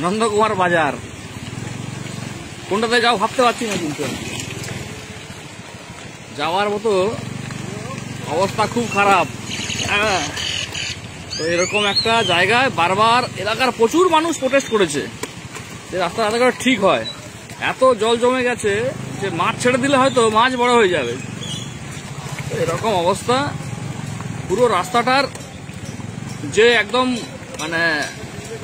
নন্দকুমার বাজার কোনটাতে যাও ভাবতে পারছি না, কিন্তু যাওয়ার মতো অবস্থা খুব খারাপ। তো এরকম একটা জায়গায় বারবার এলাকার প্রচুর মানুষ প্রোটেস্ট করেছে যে রাস্তাটা ঠিক হয়। এত জল জমে গেছে যে মাছ ছেড়ে দিলে হয়তো মাছ বড় হয়ে যাবে। এরকম অবস্থা, পুরো রাস্তাটার যে একদম মানে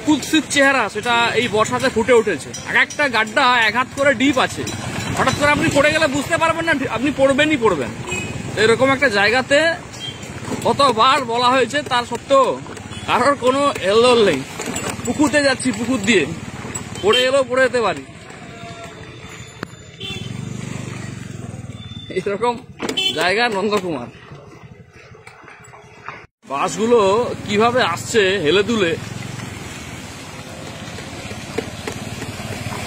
কুৎসিত চেহারা সেটা এই বর্ষাতে ফুটে উঠেছে। এক একটা গাড্ডা এক হাত করে ডিপ আছে, হঠাৎ করে আপনি পড়ে গেলে বুঝতে পারবেন না, আপনি পড়বেনই পড়বেন। এরকম একটা জায়গাতে কতবার বলা হয়েছে, তার সত্ত্বেও কারোর কোনো হেলদোল নেই। পুকুরতে যাচ্ছি, পুকুর দিয়ে পড়ে এলেও পড়ে যেতে পারি। এরকম জায়গা নন্দকুমার। বাসগুলো কিভাবে আসছে হেলে দুলে,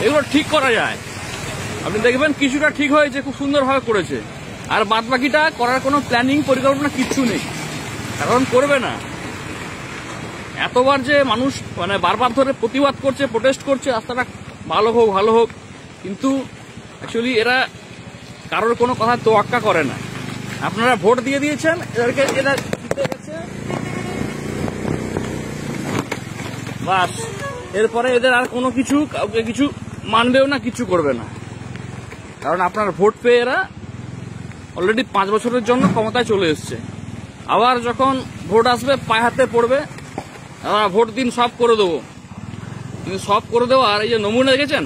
এগুলো ঠিক করা যায়। আপনি দেখবেন কিছুটা ঠিক হয়েছে, খুব সুন্দরভাবে করেছে, আর বাদ বাকিটা করার কোনো প্ল্যানিং পরিকল্পনা কিচ্ছু নেই, কারণ করবে না। এতবার যে মানুষ মানে বারবার ধরে প্রতিবাদ করছে, প্রোটেস্ট করছে রাস্তাটা ভালো হোক ভালো হোক, কিন্তু অ্যাকচুয়ালি এরা কারোর কোনো কথা তোয়াক্কা করে না। আপনারা ভোট দিয়ে দিয়েছেন, এদেরকে এরা জিতে গেছে, বাস এরপরে এদের আর কোনো কিছু কাউকে কিছু মানবেও না, কিছু করবে না। কারণ আপনার ভোট পেয়ে এরা অলরেডি 5 বছরের জন্য ক্ষমতায় চলে এসছে। আবার যখন ভোট আসবে পায়ে হাতে পড়বে, ভোট দিন সব করে দেবো। কিন্তু সব করে দেওয়ার এই যে নমুনা দেখেছেন,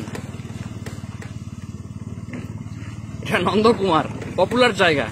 এটা নন্দকুমার পপুলার জায়গা।